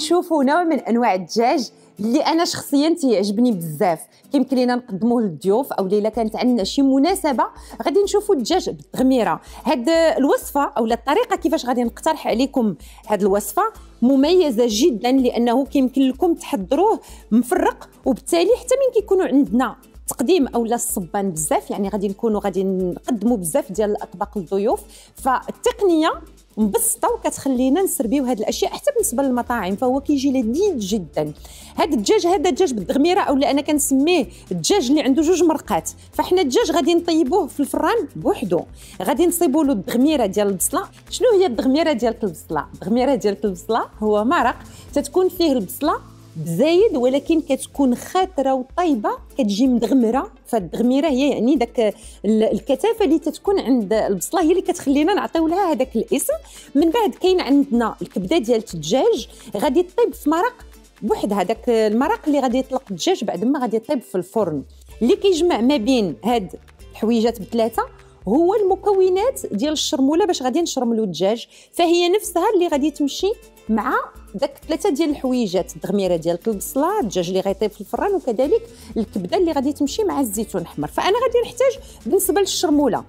نشوفوا نوع من انواع الدجاج اللي انا شخصيا تيعجبني بزاف. كيمكن لينا نقدموه للضيوف او الا كانت عندنا شي مناسبه غادي نشوفوا الدجاج بالتغميره. هاد الوصفه او الطريقه كيفاش غادي نقترح عليكم هاد الوصفه مميزه جدا، لانه كيمكن لكم تحضروه مفرق، وبالتالي حتى من كيكونوا عندنا تقديم اولا الصبان بزاف، يعني غادي نقدموا بزاف ديال الاطباق للضيوف. فالتقنيه مبسطه وكتخلينا نسربيو هاد الاشياء حتى بالنسبه للمطاعم، فهو كيجي لذيذ جدا. هاد الدجاج بالتغميره، اولا انا كنسميه الدجاج اللي عنده جوج مرقات. فاحنا الدجاج غادي نطيبوه في الفران بوحدو، غادي نصيبوا له التغميره ديال البصله. شنو هي التغميره ديال البصله؟ التغميره ديال البصله هو مرق تتكون فيه البصله بزايد، ولكن كتكون خاطره وطيبه، كتجي مدغمره. فالتغميره هي يعني داك الكثافه اللي تتكون عند البصله هي اللي كتخلينا نعطيو لها هذاك الاسم. من بعد كاين عندنا الكبده ديال الدجاج غادي طيب في مرق بوحدها. هذاك المرق اللي غادي يطلق الدجاج بعد ما غادي يطيب في الفرن، اللي كيجمع ما بين هاد الحويجات بثلاثه هو المكونات ديال الشرموله باش غادي نشرملو الدجاج. فهي نفسها اللي غادي تمشي مع داك ثلاثه ديال الحويجات، التغميره ديال البصله، الدجاج اللي غيطيب في الفران، وكذلك الكبده اللي غادي تمشي مع الزيتون الاحمر. فانا غادي نحتاج بالنسبه للشرموله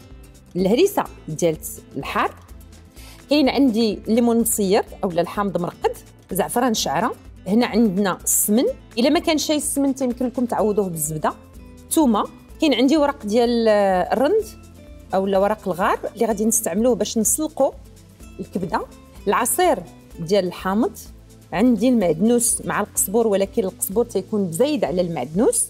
الهريسه ديال الحار، كاين عندي الليمون مصير اولا الحامض مرقد، زعفران شعره، هنا عندنا السمن، الا ما كانش شي السمن يمكن لكم تعوضوه بالزبده، ثومه، كاين عندي ورق ديال الرند اولا ورق الغار اللي غادي نستعملوه باش نسلقوا الكبده، العصير ديال الحامض، عندي المعدنوس مع القزبور، ولكن القزبور تيكون زايد على المعدنوس،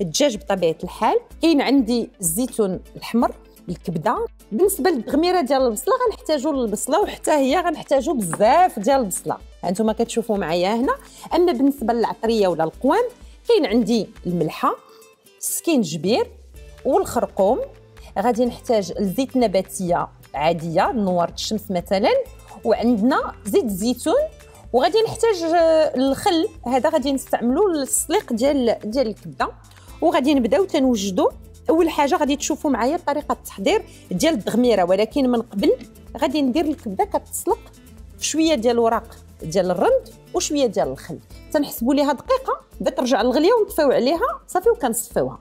الدجاج بطبيعه الحال، كاين عندي الزيتون الاحمر، الكبده. بالنسبه للتغميره ديال البصله غنحتاجوا البصله، وحتى هي غنحتاجوا بزاف ديال البصله، هانتوما كتشوفوا معايا هنا. اما بالنسبه للعطريه ولا القوام كاين عندي الملحه، السكينجبير والخرقوم، غادي نحتاج الزيت نباتيه عاديه نوار الشمس مثلا، وعندنا زيت الزيتون، وغادي نحتاج الخل، هذا غادي نستعملو للسليق ديال الكبده. وغادي نبداو تنوجدوا. اول حاجه غادي تشوفوا معايا طريقه التحضير ديال التغميره، ولكن من قبل غادي ندير الكبده كتسلق شويه ديال الوراق ديال الرند وشويه ديال الخل، تنحسبوا ليها دقيقه بدا ترجع للغليه ونطفيو عليها صافي وكنصفيوها.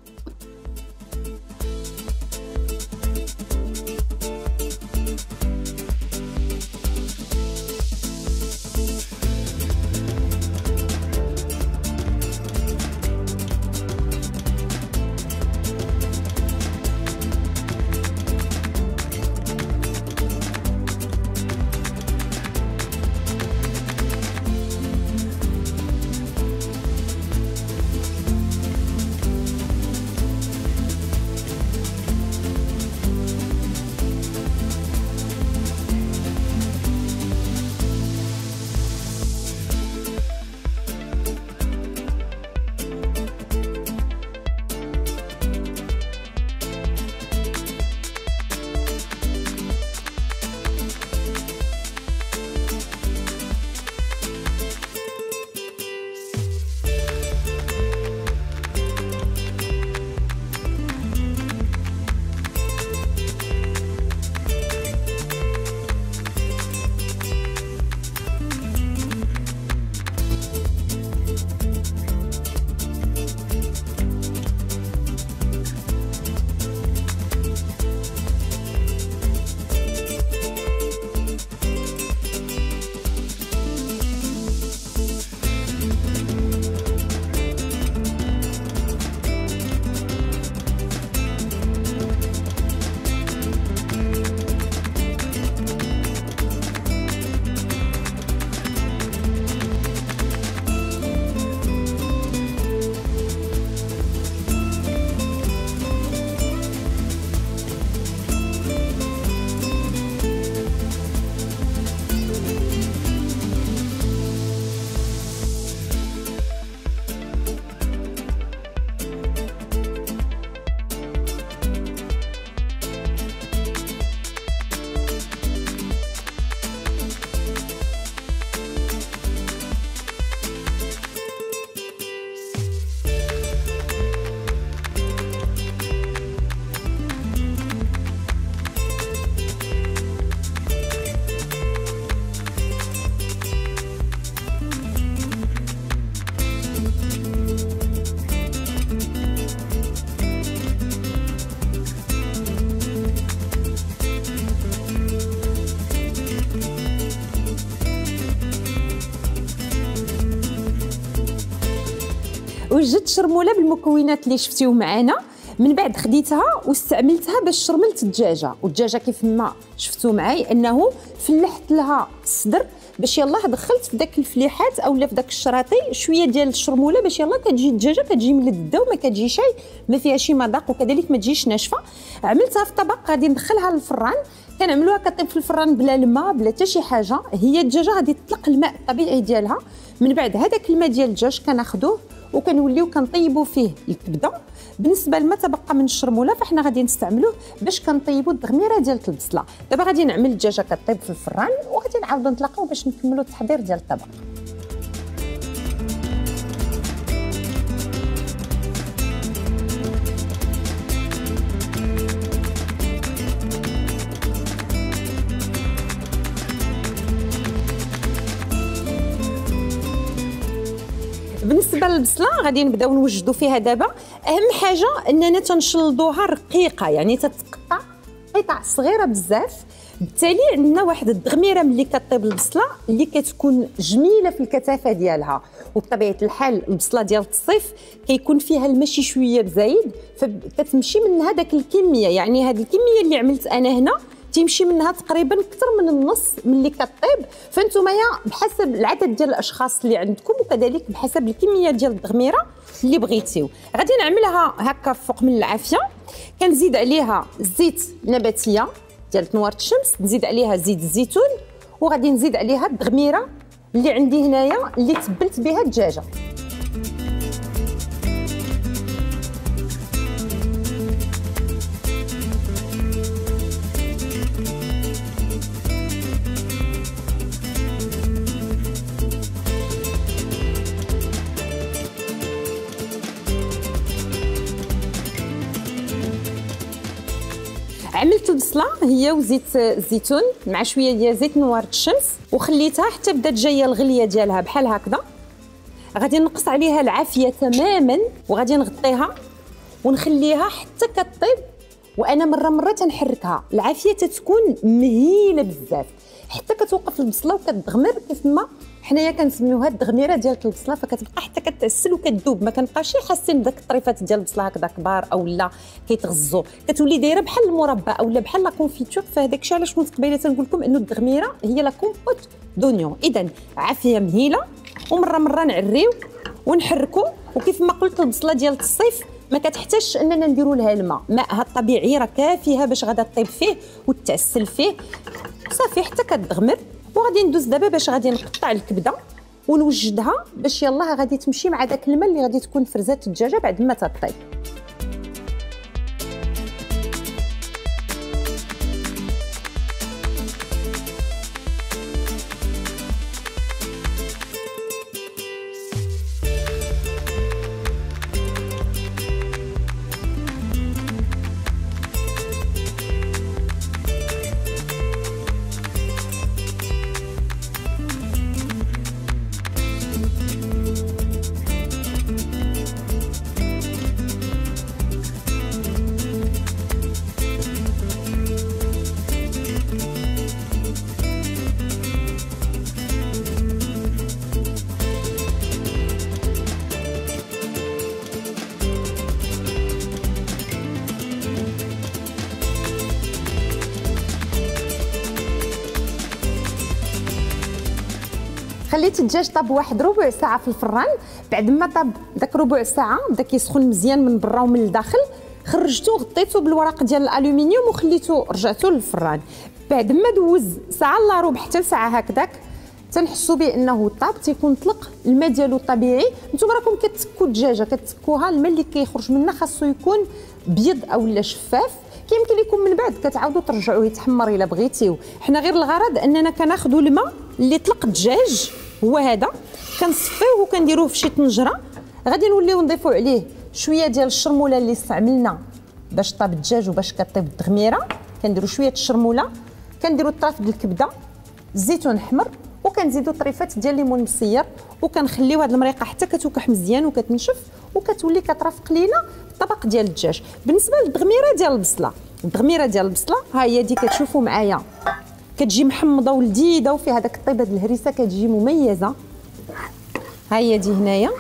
وجدت شرموله بالمكونات اللي شفتيو معنا. من بعد خديتها واستعملتها باش شرملت الدجاجه، والدجاجه كيف ما شفتوا معي انه فلحت لها الصدر باش يلاه دخلت في داك الفليحات اولا في داك الشراطي شويه ديال الشرموله باش يلاه كتجي الدجاجه كتجي ملذه وما كتجي شي ما فيها شي مذاق، وكذلك ما تجيش ناشفه. عملتها في طبق غادي ندخلها للفران، كنعملوها كطيب في الفران بلا الماء بلا حتى شي حاجه. هي الدجاجه غادي تطلق الماء الطبيعي ديالها، من بعد هذاك الماء ديال الدجاج كناخذوه وكنوليو كنطيبوا فيه الكبده. بالنسبه لما تبقى من الشرموله فاحنا غادي نستعملوه باش كنطيبوا الدغميره ديال البصله. دابا غادي نعمل الدجاجه كطيب في الفران وغادي نعاودوا نتلاقاو باش نكملوا التحضير ديال الطبق. بالنسبه للبصله غادي نبداو نوجدوا فيها دابا. اهم حاجه اننا تنشلضوها رقيقه، يعني تتقطع قطع صغيره بزاف. بالتالي عندنا واحد الدغميره ملي كطيب البصله اللي كتكون جميله في الكثافه ديالها. وبطبيعه الحال البصله ديال الصيف كيكون فيها المشي شويه بزايد، فكتمشي منها داك الكميه. يعني هذه الكميه اللي عملت انا هنا تيمشي منها تقريبا اكثر من النص ملي كطيب. فانتم بحسب العدد ديال الاشخاص اللي عندكم وكذلك بحسب الكميه ديال الدغميره اللي بغيتيو. غادي نعملها هكا فوق من العافيه. كنزيد عليها زيت نباتيه ديال تنوار الشمس، نزيد عليها زيت الزيتون، وغادي نزيد عليها الدغميره اللي عندي هنايا اللي تبلت بها الدجاجه. عملت البصله هي وزيت الزيتون مع شويه ديال زيت نوار الشمس وخليتها حتى بدات جايه الغليه ديالها بحال هكذا. غادي نقص عليها العافيه تماما وغادي نغطيها ونخليها حتى كطيب. وانا مره تنحركها، العافيه تتكون مهيله بزاف حتى كتوقف البصله وكتدغمر كيف ما حنايا كنسميوها الدغميره ديال البصله، فكتبقى حتى كتعسل وكتذوب، ما كنبقاش حاسين بداك الطريفات ديال البصله هكذا كبار او لا كيتغزوا، كتولي دايره بحال المربى او لا بحال لا كونفيتور. فهداك الشيء علاش كنت قبيله تنقول لكم انه الدغميره هي لا كومبوت دونيون. اذا عافيه مهيله ومره نعريو ونحركوا. وكيف ما قلت البصله ديال الصيف ما كتحتاجش اننا نديروا لها الماء، ماءها الطبيعي راه كافيها باش غادا تطيب فيه وتعسل فيه صافي حتى كتدغمر. وغادي ندوز دابا باش غادي نقطع الكبده ونوجدها باش يلاه غادي تمشي مع داك الماء اللي غادي تكون فرزات الدجاجه بعد ما تطيب. خليت الدجاج طاب واحد ربع ساعه في الفران. بعد ما طاب داك ربع ساعه بدا كيسخن مزيان من برا ومن الداخل، خرجته غطيته بالورق ديال الالومنيوم وخليته رجعته للفران. بعد ما دوز ساعه الا ربع حتى ساعه هكذاك تنحسوا بانه طاب، تيكون طلق الماء ديالو الطبيعي. نتوما راكم كتسكوا الدجاجه كتسكوها، الماء اللي كيخرج منها خاصو يكون بيض او لا شفاف. كيمكن لكم من بعد كتعاودوا ترجعوه يتحمر الا بغيتيو. حنا غير الغرض اننا كناخذوا الماء اللي طلق الدجاج هو هذا، كنصفيوه وكنديروه في شي طنجره. غادي نوليو نضيفوا عليه شويه ديال الشرموله اللي استعملنا باش طاب الدجاج وباش كطيب الدغميره. كنديروا شويه الشرموله، كنديروا الطرف ديال الكبده، الزيتون احمر، وكنزيدوا طريفات ديال الليمون مسير، وكنخليو هذه المريقه حتى كتوكح مزيان وكتنشف وكتولي كطرف قليله الطبق ديال الدجاج. بالنسبه للدغميره ديال البصله، الدغميره ديال البصله ها هي دي كتشوفوا معايا كتجي محمضه ولذيذه وفيها داك الطيبه د الهريسه كتجي مميزه. ها هي دي هنايا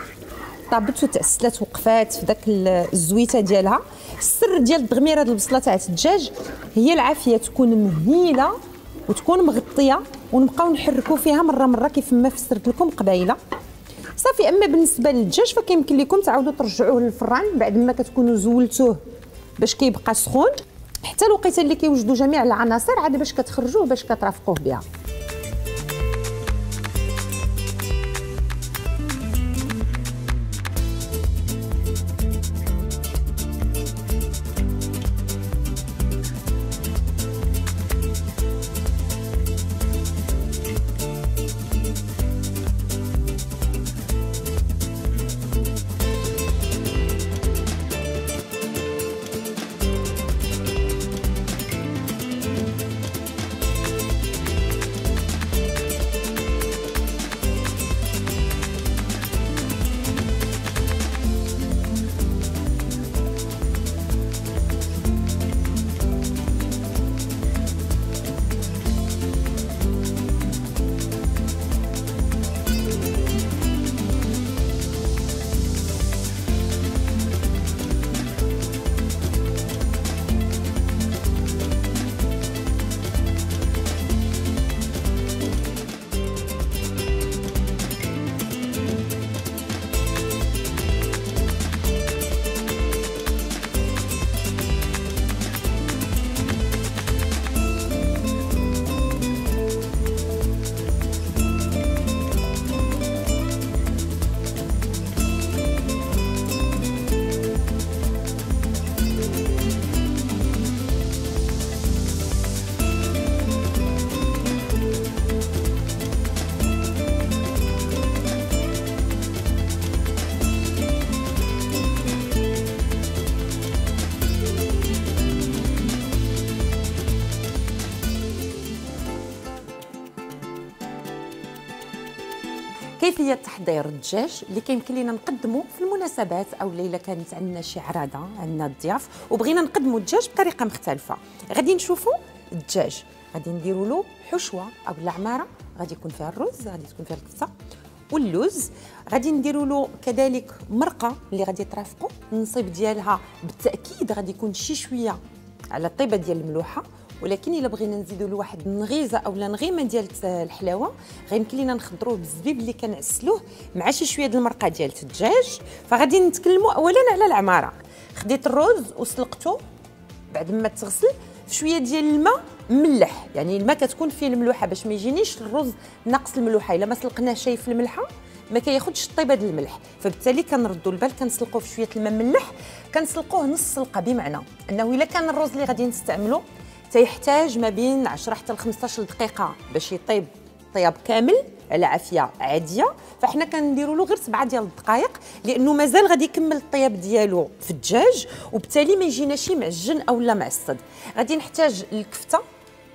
طابت وتعسلات وقفات في داك الزويته ديالها. السر ديال تغمير هاد البصله تاع الدجاج هي العافيه، تكون مهيله وتكون مغطيه، ونبقاو نحركوا فيها مره كيف ما فسرت لكم قبيله صافي. اما بالنسبه للدجاج فكيمكن لكم تعاودوا ترجعوه للفران بعد ما كتكونوا زولتوه باش كيبقى سخون حتى الوقيته اللي كيوجدوا جميع العناصر عاد باش كتخرجوه باش كترافقوه بها. كيفية تحضير الدجاج اللي كيمكن لينا نقدمه في المناسبات او الا كانت عندنا شي عراضه عندنا الضياف وبغينا نقدموا الدجاج بطريقه مختلفه. غادي نشوفوا الدجاج غادي نديروا له حشوه او العماره، غادي يكون فيها الرز، غادي تكون فيها الكبسه واللوز، غادي نديروا له كذلك مرقه اللي غادي ترافقوا. النصيب ديالها بالتاكيد غادي يكون شي شويه على الطيبه ديال الملوحه، ولكن الا بغينا نزيدوا له واحد النغيزه او نغيمه ديال الحلاوه غيمكن لينا نخضروه بالزبيب اللي كنعسلوه مع شي شويه د المرقه ديال الدجاج. فغادي نتكلموا اولا على العماره. خديت الرز وسلقته بعد ما تغسل في شويه ديال الماء مملح، يعني الماء كتكون فيه الملوحه باش ما يجينيش الرز ناقص الملوحه. الا ما سلقناه شي في الملحه ما كياخذش الطيبه ديال الملح، فبالتالي كنردوا البال كنسلقوه في شويه الماء مملح، كنسلقوه نص سلقه، بمعنى انه الا كان الرز اللي غادي نستعملو تيحتاج ما بين 10 حتى ل 15 دقيقه باش يطيب طياب كامل على عافيه عاديه، فاحنا كنديروا له غير 7 ديال الدقائق لانه مازال غادي يكمل الطياب ديالو في الدجاج، وبالتالي ما يجيناش معجن او لا معصد. غادي نحتاج الكفته،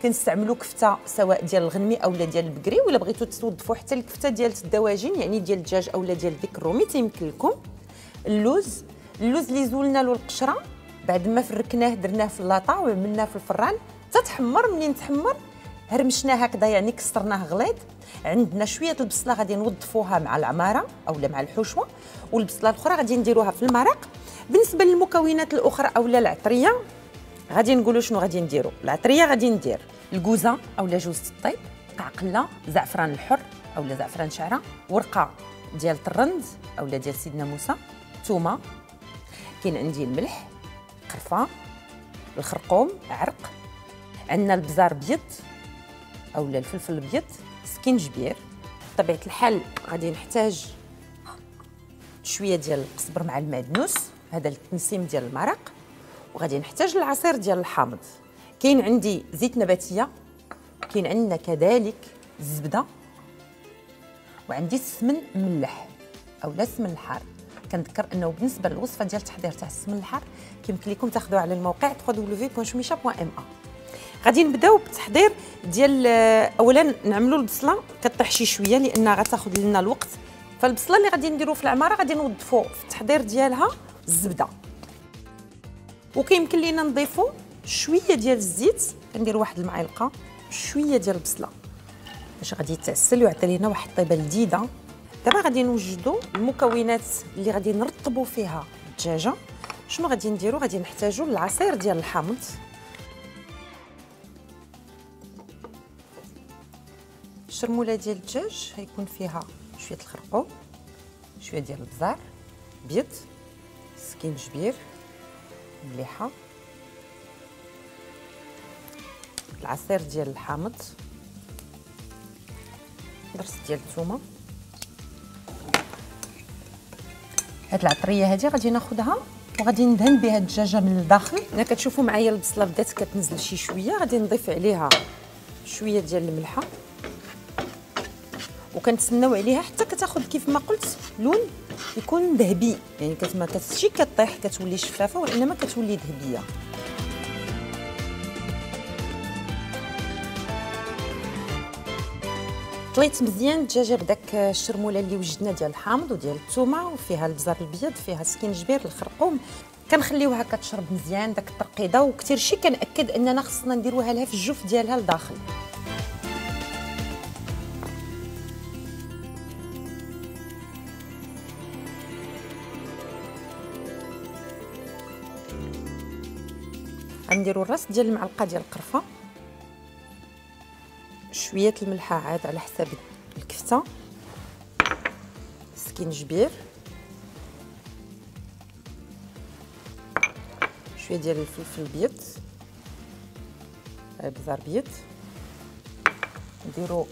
كنستعملوا كفته سواء ديال الغنمي او ديال البقري، ولا بغيتوا توظفوا حتى الكفته ديال الدواجن يعني ديال الدجاج او ديال ديك الرومي تيمكن لكم. اللوز اللي زولنا له القشره بعد ما فركناه درناه في اللاطه وعملناه في الفران تتحمر. منين تحمر هرمشناه هكذا يعني كسرناه غليظ. عندنا شويه البصله غادي نوظفوها مع العماره او مع الحشوه، والبصله الاخرى غادي نديروها في المرق. بالنسبه للمكونات الاخرى او العطريه غادي نقولوا شنو غادي نديروا. العطريه غادي ندير الكوزه او جوز الطيب، قعقله، زعفران الحر او زعفران شعره، ورقه ديال الترند او ديال سيدنا موسى، ثومه، كاين عندي الملح، قرفه، الخرقوم، عرق، عندنا البزار ابيض او الفلفل الابيض، سكينجبير. بطبيعه الحال غادي نحتاج شويه ديال القزبر مع المعدنوس، هذا التنسيم ديال المرق، وغادي نحتاج العصير ديال الحامض. كاين عندي زيت نباتيه، كاين عندنا كذلك الزبده، وعندي السمن مملح او السمن الحار. كنذكر انه بالنسبه للوصفه ديال التحضير تاع السمن الحار كيمكن لكم تاخذوها على الموقع www.chmicha.ma. غادي نبداو بالتحضير ديال اولا نعملوا البصله كطيح شي شويه لانها غتاخذ لنا الوقت. فالبصله اللي غادي نديرو في العماره غادي نوظفوا في التحضير ديالها الزبده، وكيمكن لينا نضيفوا شويه ديال الزيت، كندير واحد المعلقه، شويه ديال البصله باش غادي يتعسل ويعطي لنا واحد الطيبه لذيذه دابا غادي نوجدوا المكونات اللي غادي نرطبوا فيها الدجاجه. شنو غادي نديروا؟ غادي نحتاجوا العصير ديال الحامض، الشرموله ديال الدجاج غيكون فيها شويه الخرقوم، شويه ديال البزار بيض، سكينجبير، مليحه، العصير ديال الحامض، درس ديال الثومه. هاد العطريه هادي غادي ناخذها وغادي ندهن بها الدجاجه من الداخل. هنا كتشوفوا معايا البصله بدات كتنزل شي شويه، غادي نضيف عليها شويه ديال الملحه وكنتسناو عليها حتى كتاخذ كيف ما قلت لون يكون ذهبي، يعني ما كتمشي كطيح كتولي شفافه وانما كتولي ذهبيه. طليت مزيان الدجاجه بداك الشرموله اللي وجدنا ديال الحامض وديال الثومه وفيها البزار الابيض، فيها سكينجبير الخرقوم، كنخليوها كتشرب مزيان داك الترقيده. وكثير شي كنأكد اننا خصنا نديروها لها في الجوف ديالها لداخل. غنديروا الراس ديال المعلقه ديال القرفه، شويه الملحه عاد على حساب الكفته، سكينجبير، شويه ديال الفلفل الابيض، بزار ابيض، نديروا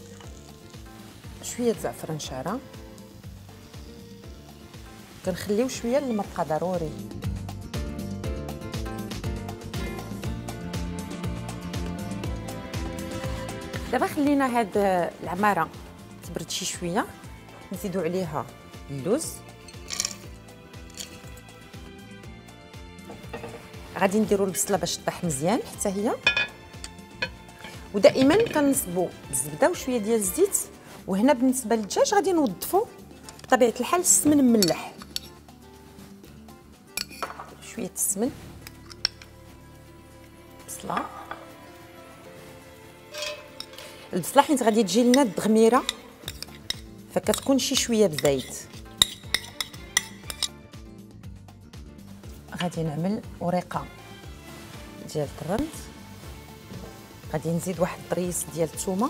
شويه زعفران شعره، كنخليو شويه المرقه ضروري. دابا خلينا هاد العماره تبرد شي شويه، نزيدوا عليها اللوز، غادي نديروا البصله باش طيح مزيان حتى هي، ودائما كنصبوا الزبده وشويه ديال الزيت. وهنا بالنسبه للدجاج غادي نوظفوا بطبيعه الحال السمن مملح، شويه السمن، بصله، البصله حيت غادي تجي لنا الدغميره فكتكون شي شويه بزيت. غادي نعمل وريقه ديال الطرند، غادي نزيد واحد الطريس ديال الثومه،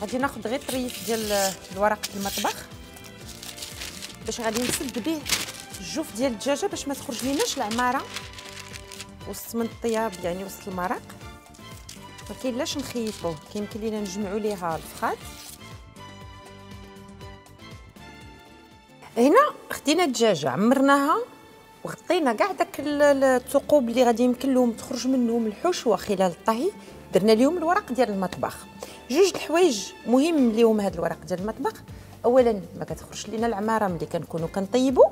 غادي ناخذ غير طريف ديال الورق المطبخ باش غادي نسد به الجوف ديال الدجاجه باش ما تخرج ليناش العماره وسط من الطياب، يعني وسط المرق. ما كاينلاش نخيطوه، كيمكن لينا نجمعوا ليها الفخاد. هنا خدينا الدجاجه عمرناها وغطينا كاع داك الثقوب اللي غادي يمكن لهم تخرج منهم الحشوه خلال الطهي، درنا لهم الورق ديال المطبخ. جوج الحوايج مهم ليهم هذا الورق ديال المطبخ، اولا ما كتخرجش لينا العماره ملي كنكونوا كنطيبوا،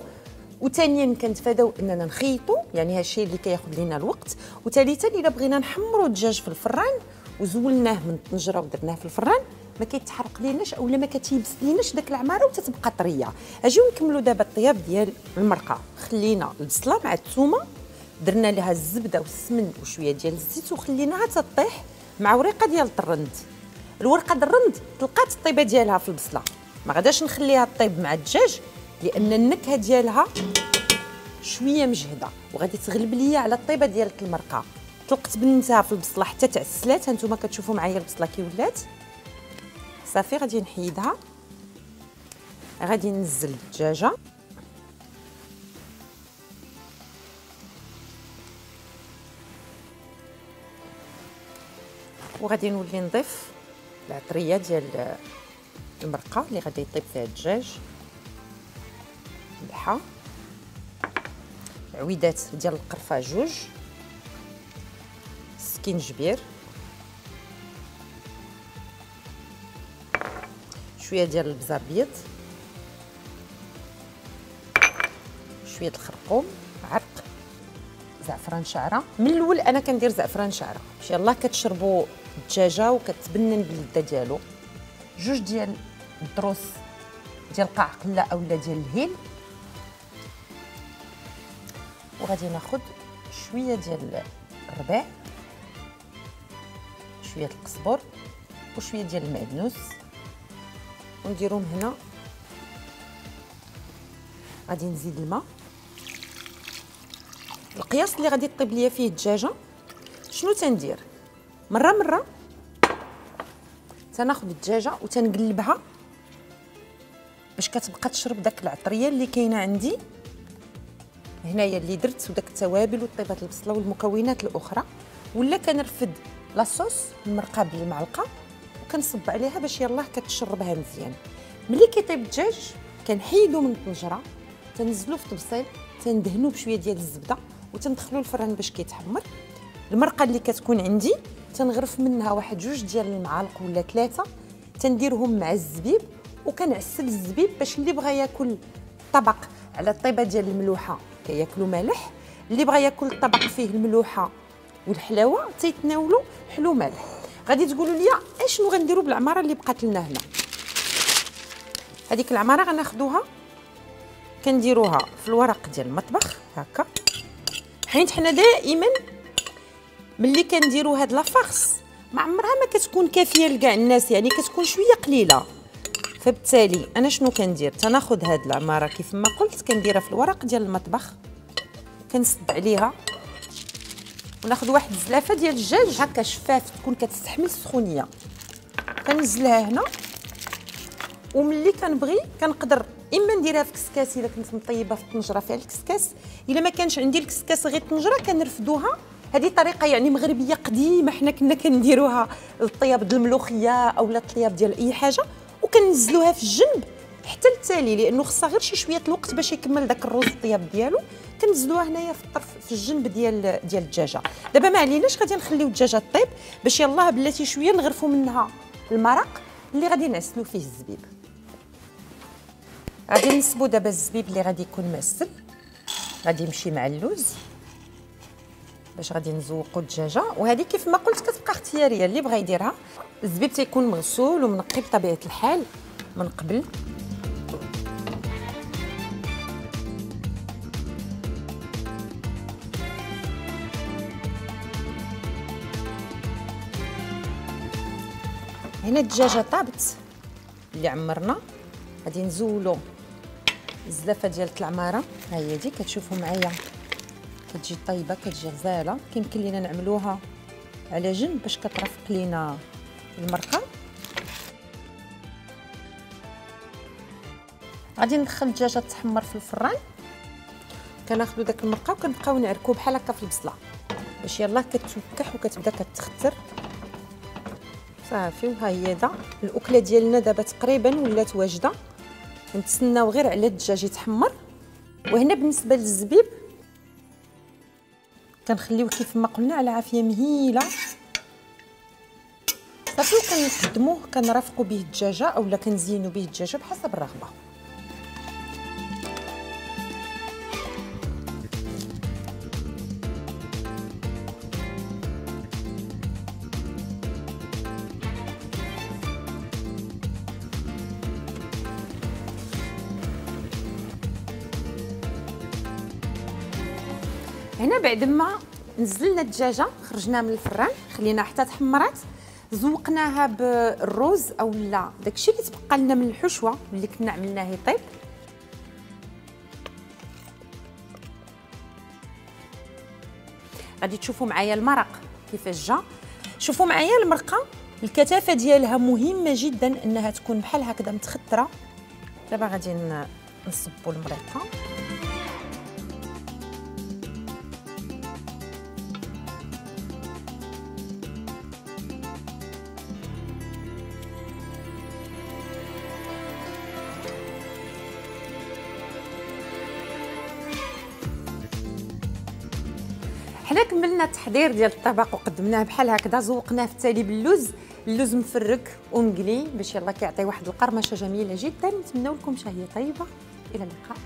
وثانيا كنتفاداو اننا نخيطوا، يعني هذا الشيء اللي كياخذ لينا الوقت، وثالثا الا بغينا نحمروا الدجاج في الفران وزولناه من الطنجره ودرناه في الفران ما كيتحرق ليناش اولا ما كتيبس ليناش داك العماره وتتبقى طريه. اجيو نكملوا دابا الطياب ديال المرقه. خلينا البصله مع الثومه، درنا لها الزبده والسمن وشويه ديال الزيت وخليناها تطيح مع ورقه ديال الطرند. الورقه ديال الرند تلقات الطيبه ديالها في البصله، ما غاداش نخليها طيب مع الدجاج لان النكهه ديالها شويه مجهده وغادي تغلب ليا على الطيبه ديال المرقه. طلقت بنتها في البصله حتى تعسلات، هانتوما كتشوفوا معايا البصله كي ولات صافي. غادي نحيدها، غادي ننزل الدجاجه، وغادي نولي نضيف العطريه ديال المرقه اللي غادي يطيب فيها الدجاج، ملحه، عويدات ديال القرفه جوج، سكينجبير، شويه ديال البزار ابيض، شويه الخرقوم، عرق، زعفران شعره. من الاول انا كندير زعفران شعره، ان شاء الله كتشربوا الدجاجه وكتبنن باللذه ديالو. جوج ديال الدروس ديال القعقله اولا ديال الهيل، وغادي ناخذ شويه ديال الربيع، شويه القزبر وشويه ديال المعدنوس ونديرهم هنا. غادي نزيد الماء. القياس اللي غادي طيب ليا فيه الدجاجه شنو تندير؟ مره تناخذ الدجاجه وتنقلبها باش كتبقى تشرب داك العطريه اللي كاينه عندي هنايا اللي درت، وداك التوابل وطيبات البصله والمكونات الاخرى. ولا كنرفد لاصوص المرقه بالمعلقه وكنصب عليها باش يلاه كتشربها مزيان. ملي كيطيب الدجاج كنحيدو من الطنجره، تنزلو في طبسيل، تندهنو بشويه ديال الزبده وتندخلو الفران باش كيتحمر. المرقه اللي كتكون عندي تنغرف منها واحد جوج ديال المعالق ولا 3، تنديرهم مع الزبيب وكنعسل الزبيب باش اللي بغى ياكل طبق على الطيبه ديال الملوحه كياكلوا مالح، اللي بغى ياكل الطبق فيه الملوحه والحلاوه تيتناولوا حلو مالح. غادي تقولوا لي اشنو غنديروا بالعماره اللي بقات لنا هنا؟ هذيك العماره غناخذوها كنديروها في الورق ديال المطبخ هكا، حيت حنا دائما ملي كنديروا هاد لافارس ما عمرها ما كتكون كافيه لكاع الناس، يعني كتكون شويه قليله. فبالتالي انا شنو كندير؟ تناخذ هاد العماره كيف ما قلت كنديرها في الورق ديال المطبخ، كنسد عليها وناخذ واحد الزلافه ديال الدجاج هكا شفاف تكون كتستحمل السخونيه، كنزلها هنا. وملي كنبغي كنقدر اما نديرها في كسكاس الا كنت مطيبه في الطنجره فيها الكسكاس، الا ما كانش عندي الكسكاس غير الطنجره كنرفدوها. هذه طريقه يعني مغربيه قديمه حنا كنا كنديروها للطياب ديال الملوخيه او الطياب ديال اي حاجه، وكنزلوها في الجنب حتى التالي لانه خصها غير شي شويه الوقت باش يكمل داك الرز الطياب ديالو. كنزلوها هنايا في الطرف في الجنب ديال الدجاجه. دابا ما عليناش غادي نخليو الدجاجه طيب باش يلاه بلاتي شويه نغرفوا منها المرق اللي غادي نعسلو فيه الزبيب. غادي نصبو دابا الزبيب اللي غادي يكون معسل، غادي يمشي مع اللوز باش غادي نزوقوا الدجاجه. وهذه كيف ما قلت كتبقى اختياريه اللي بغى يديرها. الزبيب تيكون مغسول ومنقي بطبيعه الحال من قبل. هنا الدجاجه طابت اللي عمرنا، غادي نزولوا الزلافه ديال العماره. ها هي دي كتشوفوا معايا كتجي طيبه كتجي غزاله. كيمكن لينا نعملوها على جنب باش كترافق لينا المرقه. غادي ندخل الدجاجه تحمر في الفران، كناخذوا داك المرقه وكنبقاو نعركوه بحال هكا في البصله باش يلاه كتوكح وكتبدا كتختر صافي. وها هي دا الاكله ديالنا دابا تقريبا ولات واجده، نتسناو غير على الدجاج يتحمر. وهنا بالنسبه للزبيب كنخليوه كيف ما قلنا على عافيه مهيله صافي، وكنقدموه كنرافقوا به الدجاجه اولا كنزينوا به الدجاجه بحسب الرغبه. هنا بعد ما نزلنا الدجاجه خرجناها من الفران خلينا حتى تحمرات، زوقناها بالرز اولا داكشي اللي تبقى لنا من الحشوه اللي كنا عملناه يطيب. غادي تشوفوا معايا المرق كيفاش جا. شوفوا معايا المرقه الكثافه ديالها مهمه جدا انها تكون بحال هكذا متختره. دابا غادي نصبوا المرقه. حنا كملنا التحضير ديال الطبق وقدمناه بحال هكذا، زوقناه في التالي باللوز، اللوز مفرك ومقلي باش يلاه كيعطي واحد القرمشه جميله جدا. نتمنوا لكم شهيه طيبه، الى اللقاء.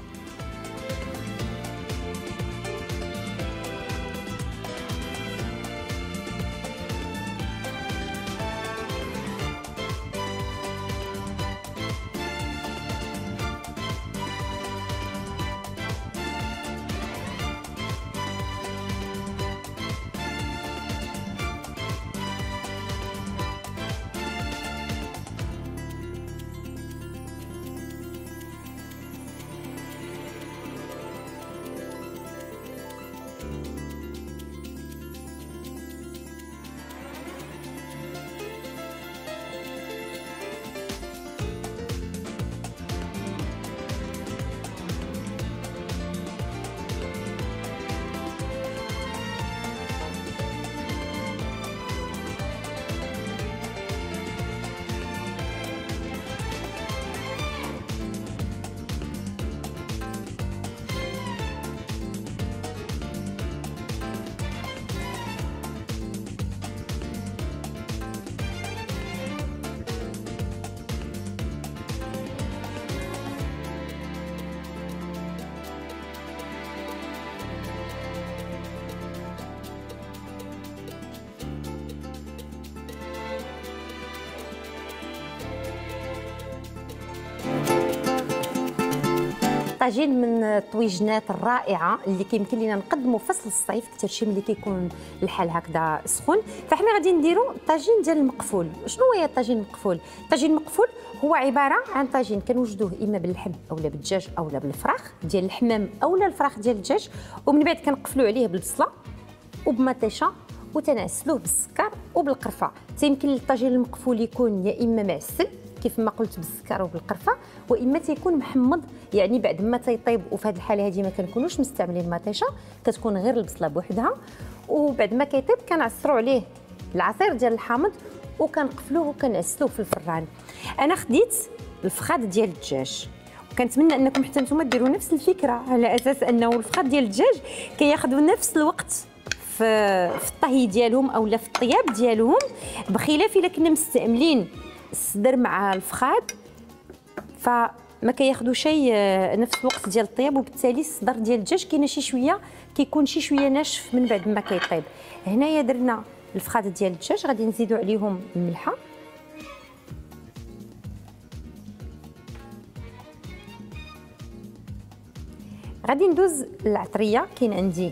الطاجين من الطويجنات الرائعه اللي كيمكن لينا نقدموا في فصل الصيف اكثر شيء ملي كيكون الحال هكذا سخون. فاحنا غادي نديروا الطاجين ديال المقفول. شنو هي الطاجين المقفول؟ الطاجين المقفول هو عباره عن طاجين كنوجدوه اما باللحم اولا بالدجاج اولا بالفراخ ديال الحمام اولا الفراخ ديال الدجاج، ومن بعد كنقفلوا عليه بالبصله وبمطيشه وتنعسلوه بالسكر وبالقرفه. تيمكن الطاجين المقفول يكون يا اما معسل كيف ما قلت بالسكر وبالقرفه، واما تيكون محمض يعني بعد ما تيطيب. وفي هذه الحاله هذه ما كنكونوش مستعملين مطيشه، كتكون غير البصله بوحدها، وبعد ما كيطيب كنعصروا عليه العصير ديال الحامض وكنقفلوه وكنعسلوه في الفران. انا خديت الفخاد ديال الدجاج، وكنتمنى انكم حتى نتوما ديروا نفس الفكره، على اساس انه الفخاد ديال الدجاج كياخذوا نفس الوقت في الطهي ديالهم اولا في الطياب ديالهم، بخلاف الا كنا مستعملين الصدر مع الفخاد فما كياخذوا شيء نفس الوقت ديال الطياب، وبالتالي الصدر ديال الدجاج كاينه شي شويه كيكون شي شويه ناشف من بعد ما كيطيب. هنايا درنا الفخاد ديال الدجاج، غادي نزيدوا عليهم الملحه، غادي ندوز العطريه. كاين عندي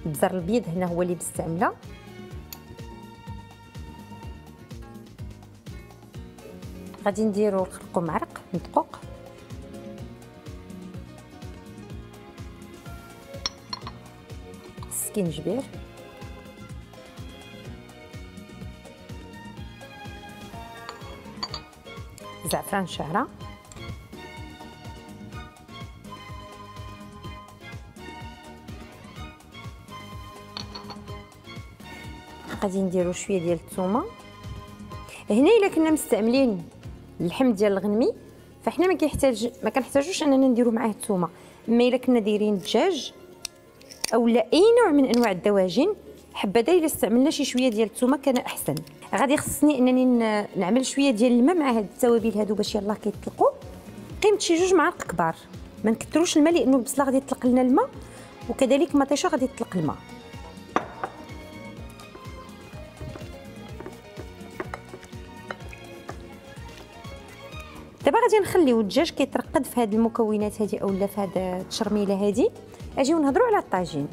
البزار الابيض هنا هو اللي مستعمله، غادي نديرو الخرقوم عرق مدقوق، السكينجبير، زعفران شعره، غادي نديرو شويه ديال الثومه. هنا الا كنا مستعملين اللحم ديال الغنمي فاحنا ما كنحتاجوش اننا نديرو معاه الثومه، اما الا كنا دايرين الدجاج اولا اي نوع من انواع الدواجن حبذا الا استعملنا شي شويه ديال الثومه كان احسن. غادي خصني انني نعمل شويه ديال الماء مع هاد التوابل هادو باش يلاه كيطلقوا. قيمه شي 2 معالق كبار، ما نكثروش الماء لانه البصله غادي تطلق لنا الماء، وكذلك المطيشه غادي تطلق الماء. دابا غادي نخليو الدجاج كيترقد في هاد المكونات هادي اولا في هاد التشرميله هادي. اجيو نهضروا على الطاجين.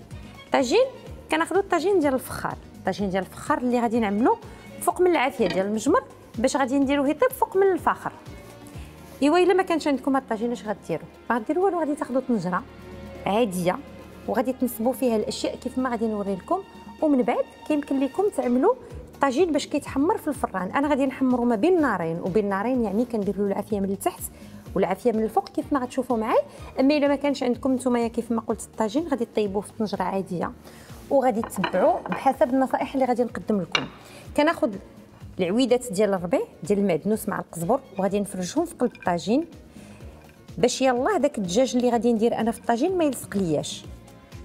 الطاجين كناخذوا الطاجين ديال الفخار، الطاجين ديال الفخار اللي غادي نعملو فوق من العافيه ديال المجمر باش غادي نديروه يطيب فوق من الفخر. ايوا الا ما كانش عندكم هاد الطاجين اش غديروا؟ ما غديروا والو، غادي تاخذوا طنجره عاديه وغادي تنصبوا فيها الاشياء كيف ما غادي نوري لكم، ومن بعد كيمكن لكم تعملوا الطاجين باش كيتحمر في الفران. انا غادي نحمرو ما بين نارين، وبين نارين يعني كندير له العافيه من التحت والعافيه من الفوق كيف ما غتشوفوا معايا. اما الا ما كانش عندكم نتوما كيف ما قلت الطاجين غادي طيبوه في طنجره عاديه، وغادي تتبعوا بحسب النصائح اللي غادي نقدم لكم. كناخذ العويدات ديال الربيع ديال المعدنوس مع القزبر وغادي نفرجهم في قلب الطاجين باش يلاه داك الدجاج اللي غادي ندير انا في الطاجين ما يلصق لياش.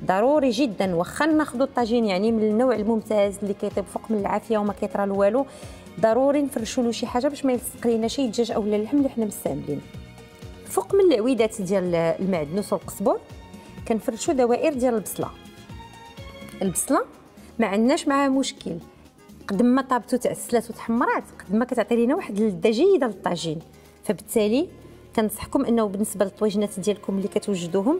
ضروري جدا واخا ناخذوا الطاجين يعني من النوع الممتاز اللي كيطيب فوق من العافيه وما كيطرى له والو، ضروري نفرشوا له شي حاجه باش ما يلصق لينا شي دجاج اولا اللحم اللي حنا مستعملين. فوق من العويدات ديال المعدنوس والقزبر كنفرشوا دوائر ديال البصله. البصله ما عندناش معها مشكل، قد ما طابت وتعسلات وتحمرات قد ما كتعطي لينا واحد اللذه جيده للطاجين. فبالتالي كنصحكم انه بالنسبه للطويجنات ديالكم اللي كتوجدوهم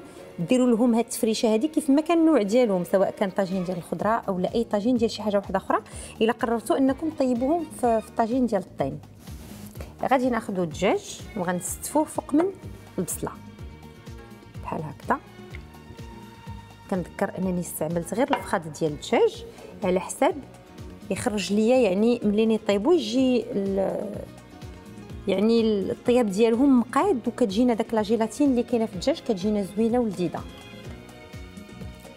ديروا لهم هاد التفريشه هذه كيف ما كان النوع ديالهم، سواء كان طاجين ديال الخضره اولا اي طاجين ديال شي حاجه واحده اخرى. الا قررتوا انكم طيبوهم في الطاجين ديال الطين. غادي ناخذوا الدجاج وغنستفوه فوق من البصله بحال هكذا. كنذكر انني استعملت غير الفخاد ديال الدجاج على حساب يخرج ليا يعني ملي يطيبوا يجي يعني الطياب ديالهم مقاد وكتجينا داك لا جيلاتين اللي كاينه في الدجاج كتجينا زوينه ولذيذه.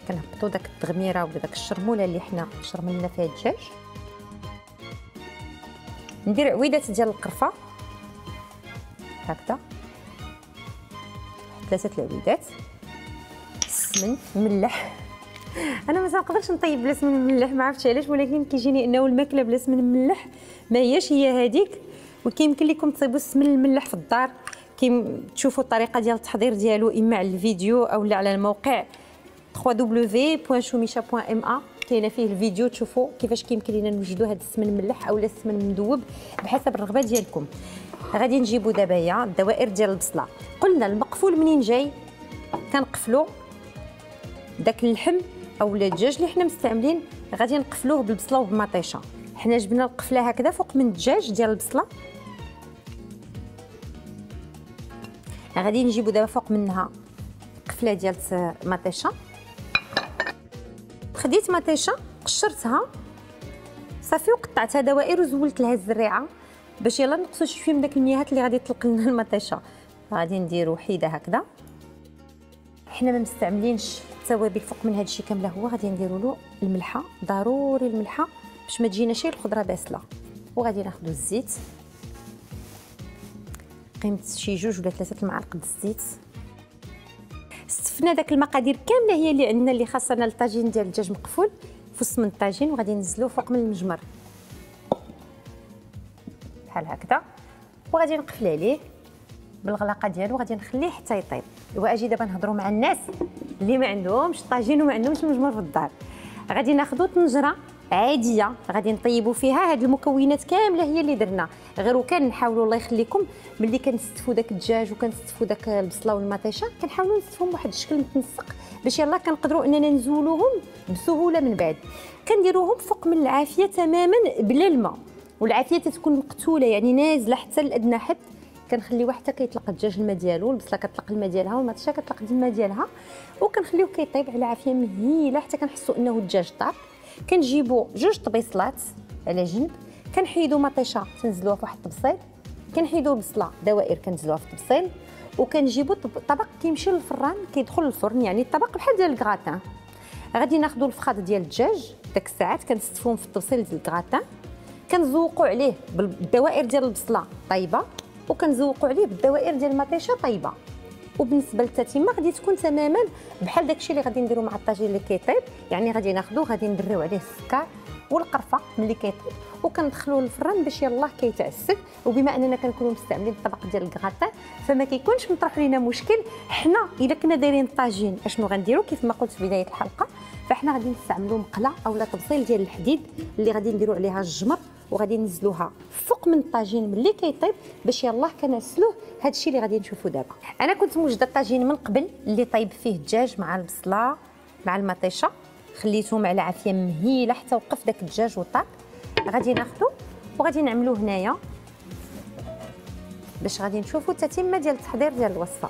كنهبطوا داك التغميره ولا داك الشرموله اللي حنا شرملنا فيها الدجاج. ندير عويدات ديال القرفه هكذا، 3 العويدات، السمن، ملح. انا ما نقدرش نطيب بلا سمن مملح، ما عرفتش علاش، ولكن كيجيني انه الماكله بلا سمن مملح ما هياش هي هذيك. وكيمكن لكم تصيبوا السمن المملح في الدار، تشوفوا الطريقه ديال التحضير ديالو اما على الفيديو او على الموقع www.chomicha.ma. كاينه فيه الفيديو تشوفوا كيفاش كيمكن لينا نوجدوا هذا السمن مملح اولا السمن مذوب بحسب الرغبه ديالكم. غادي نجيبوا دابا هي الدوائر ديال البصله. قلنا المقفول منين جاي كنقفلوا داك اللحم اولا الدجاج اللي حنا مستعملين، غادي نقفلوه بالبصله وبالمطيشه. حنا جبنا القفله هكذا فوق من الدجاج ديال البصله، غادي نجيبوا دابا فوق منها قفله ديال مطيشه. خديت مطيشه قشرتها صافي وقطعتها دوائر وزولت لها الزريعه باش يلا نقصوا شويه من داك المياهات اللي غادي تطلق لنا المطيشه. غادي نديروا حيده هكذا. حنا ما مستعملينش التوابل فوق من هذا الشيء كامله، هو غادي نديروا له الملحه، ضروري الملحه باش ما تجيناش الخضره باسله. وغادي ناخذوا الزيت قيمه شي 2 ولا 3 المعالق د الزيت. استفنا داك المقادير كامله هي اللي عندنا اللي خاصنا للطاجين ديال الدجاج مقفول في وسط من الطاجين، وغادي ننزلوه فوق من المجمر بحال هكذا. وغادي نقفل عليه بالغلاقه ديالو، غادي نخليه حتى يطيب. واجي دابا نهضروا مع الناس اللي ما عندهمش طاجين وما عندهمش المجمر في الدار. غادي ناخذوا طنجره عاديه غادي نطيبوا فيها هاد المكونات كامله هي اللي درنا، غير وكان نحاولوا الله يخليكم ملي كنستفوا داك الدجاج وكنستفوا داك البصله والمطيشه كنحاولوا نستفهم بواحد الشكل متنسق باش يلاه كنقدروا اننا نزولوهم بسهوله. من بعد كنديروهم فوق من العافيه تماما بلا الماء، والعافيه تتكون مقتوله يعني نازله حتى لادنى حد. كنخليوه حتى كيطلق الدجاج الماء ديالو، البصله كتطلق الماء ديالها والمطيشه كتطلق الماء ديالها، وكنخليوه كيطيب على عافيه مهيله حتى كنحسوا انه الدجاج طاب. كنجيبوا 2 طبيصلات على جنب، كنحيدوا مطيشه تنزلوها في واحد الطبسيل، كنحيدوا البصله دوائر كنزلوها في الطبسيل، وكنجيبوا طبق كيمشي للفران كيدخل للفرن، يعني الطبق بحال ديال الكغاتان. غادي ناخذوا الفخاد ديال الدجاج داك الساعات كنستفوهم في الطبسيل ديال الكغاتان، كنزوقوا عليه بالدوائر ديال البصله طيبه، وكنزوقوا عليه بالدوائر ديال المطيشه طيبه. وبالنسبه للتتمه غادي تكون تماما بحال داكشي اللي غادي نديرو مع الطاجين اللي كيطيب، يعني غادي ناخذوه غادي ندريو عليه السكر والقرفه ملي كيطيب وكندخلوه للفران باش يلاه كيتعسل. وبما اننا كنكونوا مستعملين الطبق ديال الكغاتان فما كيكونش مطرح لينا مشكل. حنا الا كنا دايرين الطاجين اشنو غنديروا كيف ما قلت في بدايه الحلقه، فاحنا غادي نستعملوا مقله اولا طبسيل ديال الحديد اللي غادي نديروا عليها الجمر وغادي ننزلوها فوق من الطاجين ملي كيطيب باش يلاه كنسلوه. هذا الشيء اللي غادي نشوفوا دابا. انا كنت موجده الطاجين من قبل اللي طيب فيه الدجاج مع البصله مع المطيشه، خليتهم على عافيه مهيله حتى وقف داك الدجاج وطاب. غادي ناخذو وغادي نعملوه هنايا باش غادي نشوفوا التتمه ديال التحضير ديال الوصفه.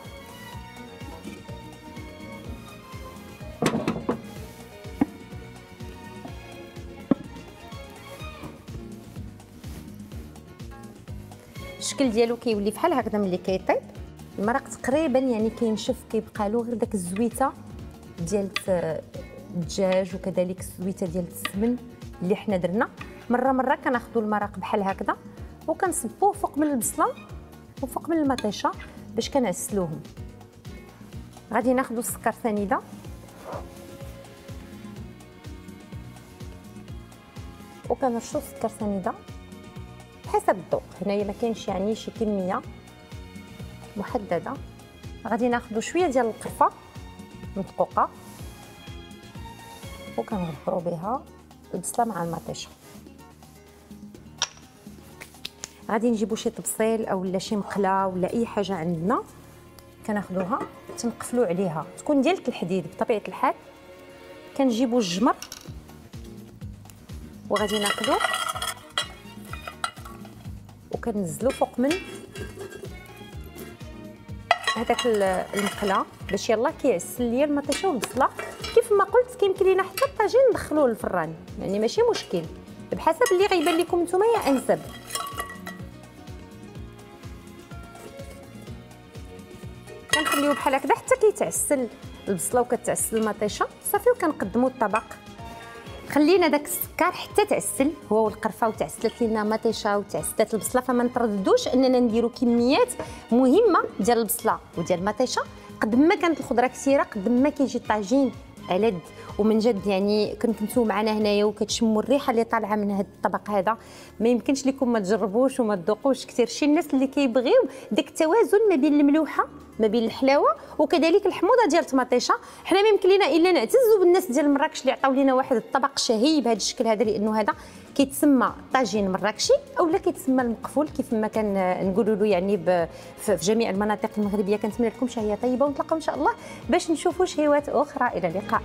الشكل ديالو كيولي بحال هكذا ملي كيطيب. المرق تقريبا يعني كينشف، كيبقى له غير داك الزويته ديال الدجاج وكذلك الزويته ديال السمن اللي حنا درنا. مره كناخذوا المرق بحال هكذا وكنصبوه فوق من البصله وفوق من المطيشه باش كنعسلوهم. غادي ناخذوا السكر سنيده وكنرشوا السكر سنيده حسب الذوق. هنايا ما كاينش يعني شي كميه محدده. غادي ناخذوا شويه ديال القرفه مدقوقه وكنغبروا بها البصله مع المطيشه. غادي نجيبوا شي طبسيل اولا شي مقله ولا اي حاجه عندنا كناخذوها تنقفلوا عليها، تكون ديال الحديد بطبيعه الحال. كنجيبوا الجمر وغادي ناخذوه وكنزلوا فوق من هذاك المقله باش يلاه كيعسل ليا المطيشه والبصله. كيف ما قلت كيمكن لينا حتى الطاجين ندخلوه للفران، يعني ماشي مشكل بحسب اللي غيبان لكم نتوما يا انسب. كنخليوه بحال هكذا حتى كيتعسل البصله وكتعسل المطيشه صافي، وكنقدموا الطبق. خلينا داك السكر حتى تعسل هو والقرفه وتعسلت لينا المطيشه وتعسلت البصله، فما نترددوش اننا نديروا كميات مهمه ديال البصله وديال المطيشه. قد ما كانت الخضره كثيره قد ما كيجي الطاجين ألذ. ومن جد يعني كنتو معنا هنايا وكتشموا الريحه اللي طالعه من هذا الطبق هذا، ما يمكنش لكم ما تجربوش وما تذوقوش كثير. شي الناس اللي كيبغيو داك التوازن ما بين الملوحه ما بين الحلاوه وكذلك الحموضه ديال الطماطيشه. حنا ما يمكن لنا الا نعتزوا بالناس ديال مراكش اللي عطاو لنا واحد الطبق شهي بهذا الشكل هذا، لانه هذا كيتسمى طاجين مراكشي اولا كيتسمى المقفول كيف ما كان نقولوا له يعني في جميع المناطق المغربيه. كنتمنى لكم شهيه طيبه ونتلاقاو ان شاء الله باش نشوفوا شهيوات اخرى. الى اللقاء.